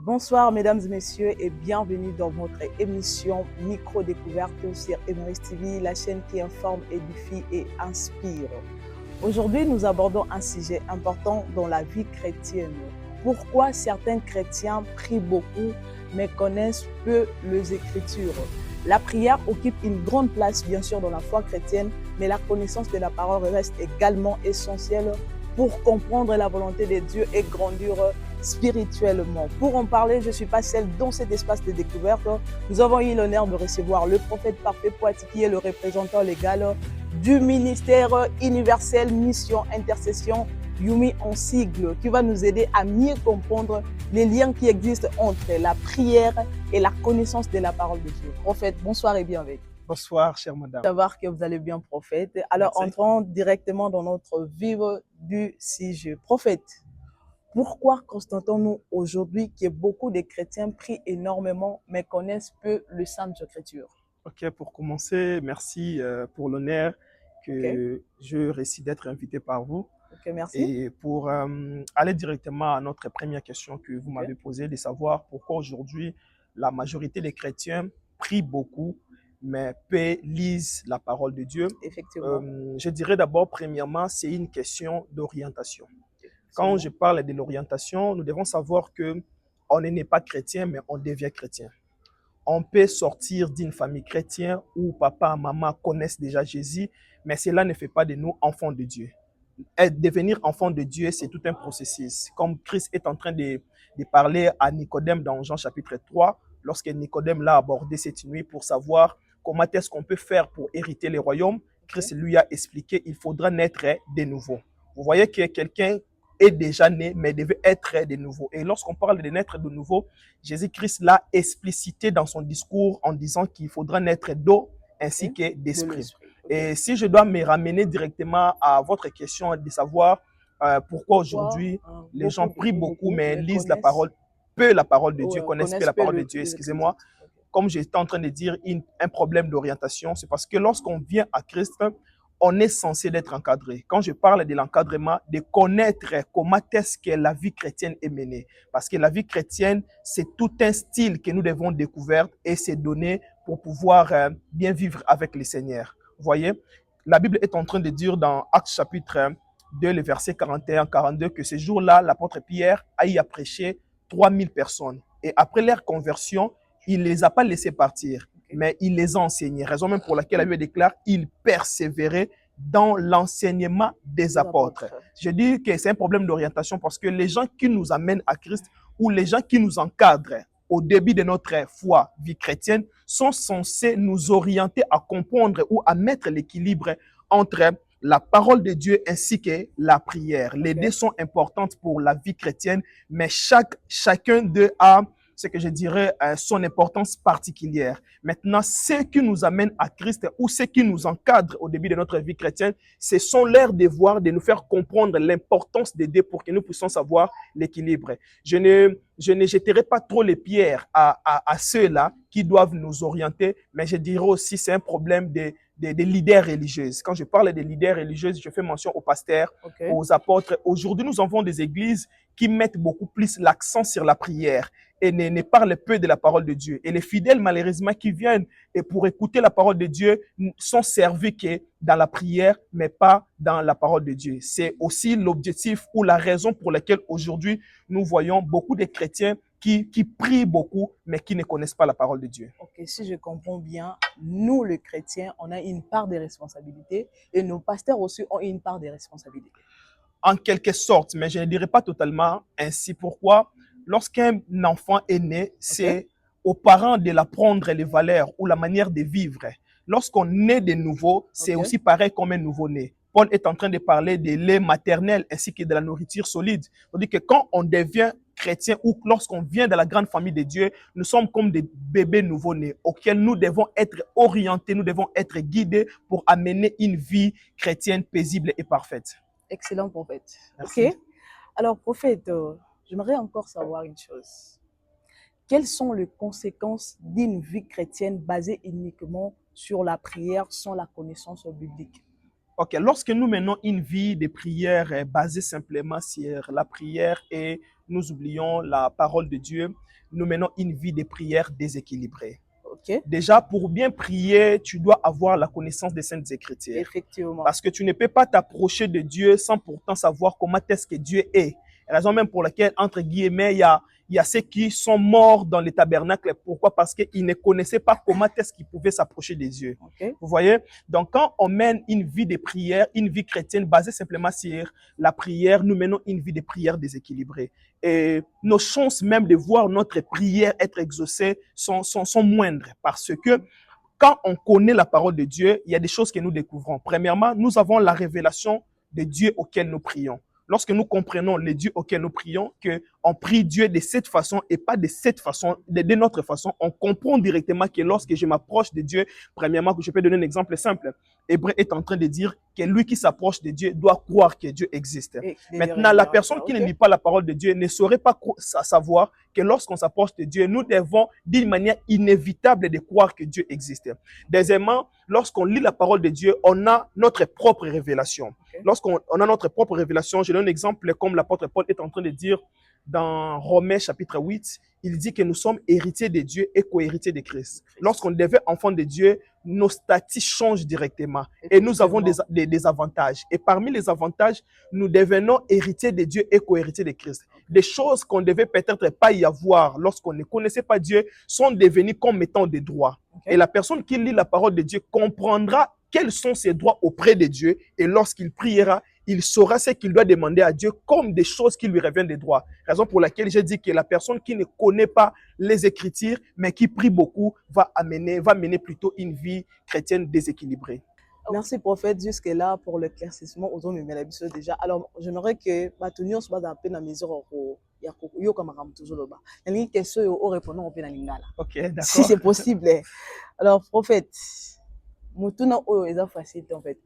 Bonsoir mesdames et messieurs et bienvenue dans votre émission Micro-Découverte sur Emeris TV, la chaîne qui informe, édifie et inspire. Aujourd'hui, nous abordons un sujet important dans la vie chrétienne. Pourquoi certains chrétiens prient beaucoup mais connaissent peu les Écritures? La prière occupe une grande place bien sûr dans la foi chrétienne, mais la connaissance de la parole reste également essentielle pour comprendre la volonté de Dieu et grandir spirituellement. Pour en parler, je suis pas seule dans cet espace de découverte. Nous avons eu l'honneur de recevoir le prophète parfait Poiti, qui est le représentant légal du ministère universel Mission Intercession, Yumi en sigle, qui va nous aider à mieux comprendre les liens qui existent entre la prière et la connaissance de la parole de Dieu. Prophète, bonsoir et bienvenue. Bonsoir, chère madame. Savoir que vous allez bien, prophète. Alors, Merci. entrons directement dans notre vif du sujet. Prophète, pourquoi constatons-nous aujourd'hui que beaucoup de chrétiens prient énormément mais connaissent peu le Sainte Écriture? Ok, pour commencer, merci pour l'honneur que je réussis d'être invité par vous. Ok, merci. Et pour aller directement à notre première question que vous m'avez posée, de savoir pourquoi aujourd'hui la majorité des chrétiens prient beaucoup mais peu lisent la parole de Dieu. Effectivement. Je dirais d'abord, premièrement, c'est une question d'orientation. Quand je parle de l'orientation, nous devons savoir que on n'est pas chrétien, mais on devient chrétien. On peut sortir d'une famille chrétienne où papa et maman connaissent déjà Jésus, mais cela ne fait pas de nous enfants de Dieu. Devenir enfant de Dieu, c'est tout un processus. Comme Christ est en train de parler à Nicodème dans Jean chapitre 3, lorsque Nicodème l'a abordé cette nuit pour savoir comment est-ce qu'on peut faire pour hériter les royaumes, Christ lui a expliqué qu'il faudra naître de nouveau. Vous voyez que quelqu'un est déjà né, mais devait être de nouveau. Et lorsqu'on parle de naître de nouveau, Jésus-Christ l'a explicité dans son discours en disant qu'il faudra naître d'eau ainsi que d'esprit. Et si je dois me ramener directement à votre question de savoir pourquoi aujourd'hui les gens prient beaucoup mais lisent la parole, peu la parole de Dieu, connaissent peu la parole de Dieu, excusez-moi. Comme j'étais en train de dire, un problème d'orientation, c'est parce que lorsqu'on vient à Christ, on est censé d'être encadré. Quand je parle de l'encadrement, de connaître comment est-ce que la vie chrétienne est menée. Parce que la vie chrétienne, c'est tout un style que nous devons découvrir et se donner pour pouvoir bien vivre avec le Seigneur. Vous voyez, la Bible est en train de dire dans Actes chapitre 2, le verset 41-42, que ce jour-là, l'apôtre Pierre a y prêché 3000 personnes. Et après leur conversion, il ne les a pas laissés partir, mais il les a enseignés. Raison même pour laquelle la Bible déclare il persévérait dans l'enseignement des apôtres. Je dis que c'est un problème d'orientation parce que les gens qui nous amènent à Christ ou les gens qui nous encadrent au début de notre foi, vie chrétienne, sont censés nous orienter à comprendre ou à mettre l'équilibre entre la parole de Dieu ainsi que la prière. Les deux sont importantes pour la vie chrétienne, mais chacun d'eux a ce que je dirais son importance particulière. Maintenant, ce qui nous amène à Christ ou ce qui nous encadre au début de notre vie chrétienne, ce sont leurs devoirs de nous faire comprendre l'importance des deux pour que nous puissions savoir l'équilibre. Je ne jetterai pas trop les pierres à ceux-là qui doivent nous orienter, mais je dirais aussi c'est un problème des leaders religieux. Quand je parle des leaders religieux, je fais mention aux pasteurs, aux apôtres. Aujourd'hui, nous avons des églises qui mettent beaucoup plus l'accent sur la prière et ne parlent peu de la parole de Dieu. Et les fidèles, malheureusement, qui viennent et pour écouter la parole de Dieu, sont servis que dans la prière, mais pas dans la parole de Dieu. C'est aussi l'objectif ou la raison pour laquelle aujourd'hui, nous voyons beaucoup de chrétiens qui prient beaucoup, mais qui ne connaissent pas la parole de Dieu. Ok, si je comprends bien, nous, les chrétiens, on a une part de responsabilité et nos pasteurs aussi ont une part de responsabilité. En quelque sorte, mais je ne dirais pas totalement ainsi. Pourquoi? Lorsqu'un enfant est né, c'est aux parents de l'apprendre les valeurs ou la manière de vivre. Lorsqu'on naît de nouveau, c'est aussi pareil comme un nouveau-né. Paul est en train de parler de lait maternel ainsi que de la nourriture solide. C'est-à-dire que quand on devient chrétien ou lorsqu'on vient de la grande famille de Dieu, nous sommes comme des bébés nouveau-nés auxquels nous devons être orientés, nous devons être guidés pour amener une vie chrétienne paisible et parfaite. Excellent, prophète. Merci. Ok. Alors, prophète, j'aimerais encore savoir une chose. Quelles sont les conséquences d'une vie chrétienne basée uniquement sur la prière sans la connaissance biblique? Ok, lorsque nous menons une vie de prière basée simplement sur la prière et nous oublions la parole de Dieu, nous menons une vie de prière déséquilibrée. Ok. Déjà, pour bien prier, tu dois avoir la connaissance des Saintes Écritures. Effectivement. Parce que tu ne peux pas t'approcher de Dieu sans pourtant savoir comment est-ce que Dieu est. Raison même pour laquelle, entre guillemets, il y a ceux qui sont morts dans les tabernacles. Pourquoi? Parce qu'ils ne connaissaient pas comment est-ce qu'ils pouvaient s'approcher des dieux. Okay. Vous voyez? Donc, quand on mène une vie de prière, une vie chrétienne basée simplement sur la prière, nous menons une vie de prière déséquilibrée. Et nos chances même de voir notre prière être exaucée sont moindres parce que quand on connaît la parole de Dieu, il y a des choses que nous découvrons. Premièrement, nous avons la révélation de Dieu auquel nous prions. Lorsque nous comprenons le Dieu auquel nous prions, qu'on prie Dieu de cette façon et pas de cette façon, de notre façon, on comprend directement que lorsque je m'approche de Dieu, premièrement, que je peux donner un exemple simple. Hébreu est en train de dire que lui qui s'approche de Dieu doit croire que Dieu existe. Maintenant, la personne qui ne lit pas la parole de Dieu ne saurait pas savoir que lorsqu'on s'approche de Dieu, nous devons d'une manière inévitable de croire que Dieu existe. Deuxièmement, lorsqu'on lit la parole de Dieu, on a notre propre révélation. Okay. Lorsqu'on a notre propre révélation, je donne un exemple comme l'apôtre Paul est en train de dire dans Romains chapitre 8, il dit que nous sommes héritiers de Dieu et co-héritiers de Christ. Lorsqu'on devient enfant de Dieu, nos statuts changent directement et nous avons des avantages. Et parmi les avantages, nous devenons héritiers de Dieu et co-héritiers de Christ. Des choses qu'on ne devait peut-être pas y avoir lorsqu'on ne connaissait pas Dieu sont devenues comme étant des droits. Okay. Et la personne qui lit la parole de Dieu comprendra quels sont ses droits auprès de Dieu et lorsqu'il priera, il saura ce qu'il doit demander à Dieu comme des choses qui lui reviennent des droits. Raison pour laquelle j'ai dit que la personne qui ne connaît pas les Écritures, mais qui prie beaucoup, va mener plutôt une vie chrétienne déséquilibrée. Merci, prophète, jusque-là pour l'éclaircissement aux hommes et déjà. Alors, j'aimerais que Batunio soit un peu dans la mesure où il y a une question au répondant au peu Ok, d'accord. Si c'est possible. Alors, prophète, Mutuna Oyo est facile en fait.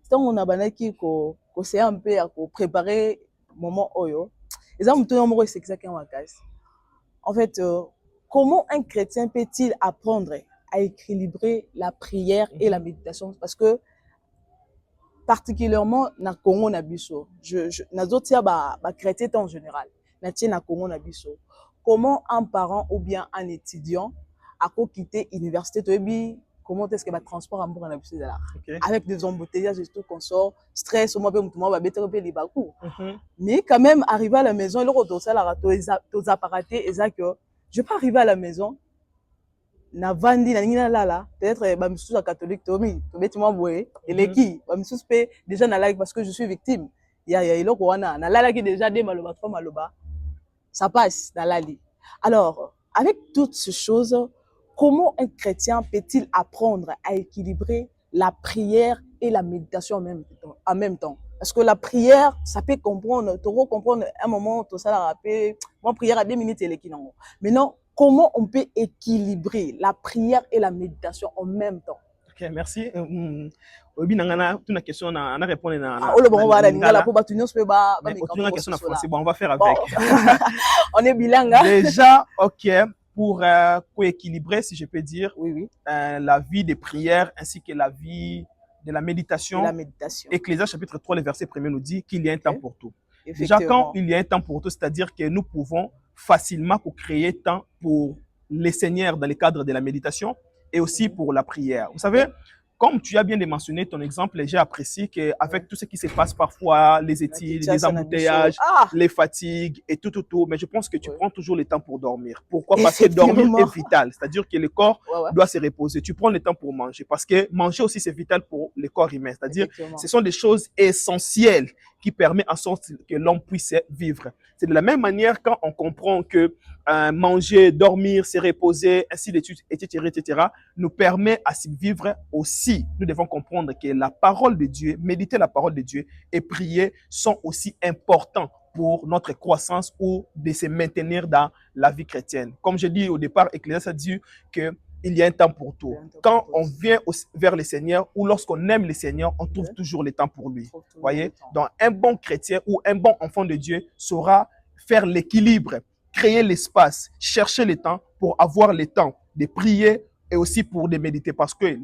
Tant on a banaki ko c'est un peu à préparer moment Oyo. Et ça, c'est exactement la case. En fait, comment un chrétien peut-il apprendre à équilibrer la prière et la méditation? Parce que, particulièrement, na Congo na biso, na zotia ba chrétien en général, na tie na Congo na biso. Comment un parent ou bien un étudiant a quitté l'université, comment est-ce que le transport en bourg avec des embouteillages et tout qu'on sort, stress, mais quand même, arriver à la maison, il y a des apparatés, et ça que je peux arriver à la maison, na vandi, na lala, peut-être, bah, catholique, Tommy, et les qui, déjà na like parce que je suis victime. Il y a na lala qui déjà des maloba, trois maloba, ça passe dans la lit. Alors, avec toutes ces choses, comment un chrétien peut-il apprendre à équilibrer la prière et la méditation en même temps? Parce que la prière, ça peut comprendre, tu peux comprendre un moment, tout ça, la rappeler, moi, prière à 2 minutes, et l'équilibre. Maintenant, comment on peut équilibrer la prière et la méditation en même temps? Ok, merci. Obi nangana tuna question na répondre na question en français. Bon, on va faire avec. On est bilingue. Déjà, ok, pour coéquilibrer, si je peux dire, oui. La vie de prière ainsi que la vie de la méditation. Ecclésiaste chapitre 3, le verset 1er nous dit qu'il y a un temps pour tout. Déjà, quand il y a un temps pour tout, c'est-à-dire que nous pouvons facilement créer temps pour les seigneurs dans le cadre de la méditation et aussi pour la prière. Vous savez, comme tu as bien mentionné ton exemple, j'ai apprécié qu'avec tout ce qui se passe parfois, les études, les embouteillages, les fatigues et tout, mais je pense que tu prends toujours le temps pour dormir. Pourquoi? Parce que dormir est vital, c'est-à-dire que le corps doit se reposer. Tu prends le temps pour manger, parce que manger aussi c'est vital pour le corps humain, c'est-à-dire ce sont des choses essentielles qui permettent en sorte que l'homme puisse vivre. C'est de la même manière quand on comprend que manger, dormir, se reposer, ainsi de suite, etc., nous permet à vivre aussi. Nous devons comprendre que la parole de Dieu, méditer la parole de Dieu et prier sont aussi importants pour notre croissance ou de se maintenir dans la vie chrétienne. Comme je dis au départ, Ecclésiaste a dit que il y a un temps pour tout. Quand on vient vers le Seigneur ou lorsqu'on aime le Seigneur, on trouve toujours le temps pour lui. Voyez? Donc, un bon chrétien ou un bon enfant de Dieu saura faire l'équilibre, créer l'espace, chercher le temps pour avoir le temps de prier et aussi pour les méditer. Parce que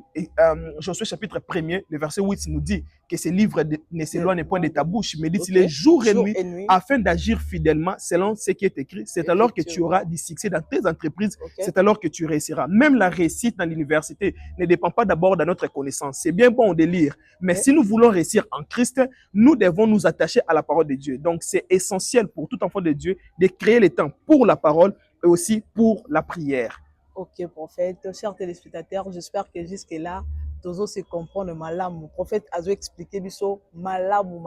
Josué chapitre 1er, le verset 8 nous dit que ces livres ne s'éloignent point de ta bouche, médite-les jour et nuit afin d'agir fidèlement selon ce qui est écrit. C'est alors que tu auras du succès dans tes entreprises, c'est alors que tu réussiras. Même la réussite dans l'université ne dépend pas d'abord de notre connaissance. C'est bien bon de lire, mais si nous voulons réussir en Christ, nous devons nous attacher à la parole de Dieu. Donc c'est essentiel pour tout enfant de Dieu de créer le temps pour la parole et aussi pour la prière. Ok, prophète. Chers téléspectateurs, j'espère que jusque-là, tous se comprendre malamu. Prophète a expliqué biso malamu.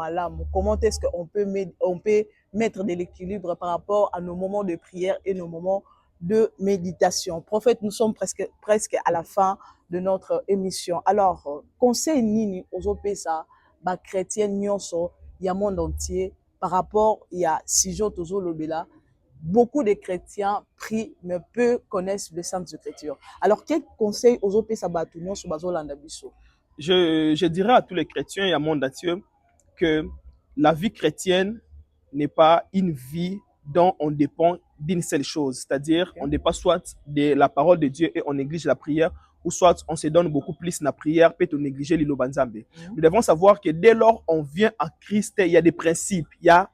Comment est-ce qu'on peut mettre de l'équilibre par rapport à nos moments de prière et nos moments de méditation. Prophète, nous sommes presque à la fin de notre émission. Alors, conseil nini aux opesa, ba chrétien nyonso, il y a monde entier par rapport il y a sijo tozo lobela. Beaucoup de chrétiens prient, mais peu connaissent les Saintes Écritures. Alors, quel conseil aux autres sabatunions sur Bazolanda Bisso? Je dirais à tous les chrétiens et à monde entier que la vie chrétienne n'est pas une vie dont on dépend d'une seule chose. C'est-à-dire, on dépend soit de la parole de Dieu et on néglige la prière, ou soit on se donne beaucoup plus la prière, peut-on négliger l'Ilobanzambe. Nous devons savoir que dès lors on vient à Christ, il y a des principes, il y a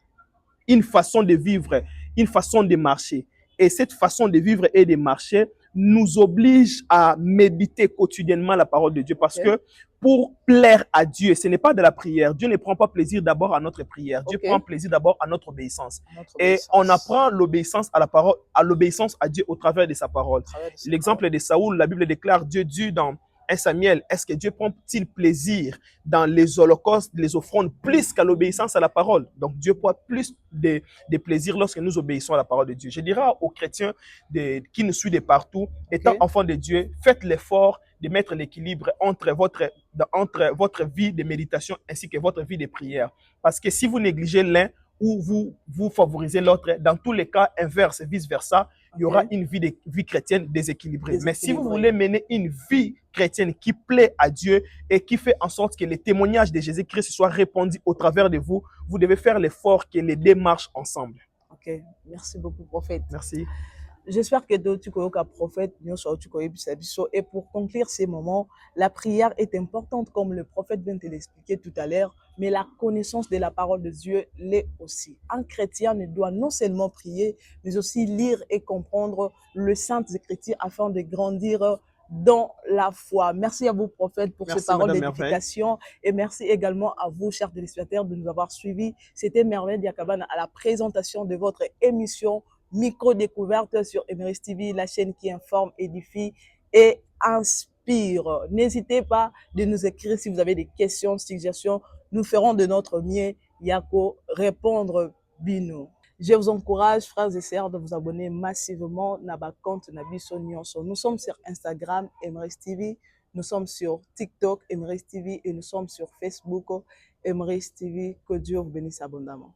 une façon de vivre, une façon de marcher. Et cette façon de vivre et de marcher nous oblige à méditer quotidiennement la parole de Dieu. Parce que pour plaire à Dieu, ce n'est pas de la prière. Dieu ne prend pas plaisir d'abord à notre prière. Dieu prend plaisir d'abord à notre obéissance. Et on apprend l'obéissance à la parole, à l'obéissance à Dieu au travers de sa parole. L'exemple de Saoul, la Bible déclare Dieu dit dans 1 Samuel, est-ce que Dieu prend-il plaisir dans les holocaustes, les offrandes, plus qu'à l'obéissance à la parole? Donc Dieu prend plus de plaisir lorsque nous obéissons à la parole de Dieu. Je dirais aux chrétiens qui nous suivent de partout, étant enfants de Dieu, faites l'effort de mettre l'équilibre entre votre vie de méditation ainsi que votre vie de prière. Parce que si vous négligez l'un, ou vous favorisez l'autre, dans tous les cas inverse, vice-versa, il y aura une vie chrétienne déséquilibrée. Mais si vous voulez mener une vie chrétienne qui plaît à Dieu et qui fait en sorte que le témoignage de Jésus-Christ soit répandu au travers de vous, vous devez faire l'effort que les deux marchent ensemble. Ok, merci beaucoup, prophète. Merci. J'espère que tu connais un prophète, et pour conclure ces moments, la prière est importante comme le prophète vient de l'expliquer tout à l'heure, mais la connaissance de la parole de Dieu l'est aussi. Un chrétien ne doit non seulement prier, mais aussi lire et comprendre le Saintes Écritures afin de grandir dans la foi. Merci à vous, prophète, pour ces paroles d'édification et merci également à vous, chers téléspectateurs, de nous avoir suivis. C'était Merveille Diakabane à la présentation de votre émission Micro-découverte sur Emeris TV, la chaîne qui informe, édifie et inspire. N'hésitez pas de nous écrire si vous avez des questions, suggestions. Nous ferons de notre mieux, Yako, répondre bino. Je vous encourage, frères et sœurs, de vous abonner massivement à notre compte Nabiso Nyonso. Nous sommes sur Instagram, Emeris TV. Nous sommes sur TikTok, Emeris TV. Et nous sommes sur Facebook, Emeris TV. Que Dieu vous bénisse abondamment.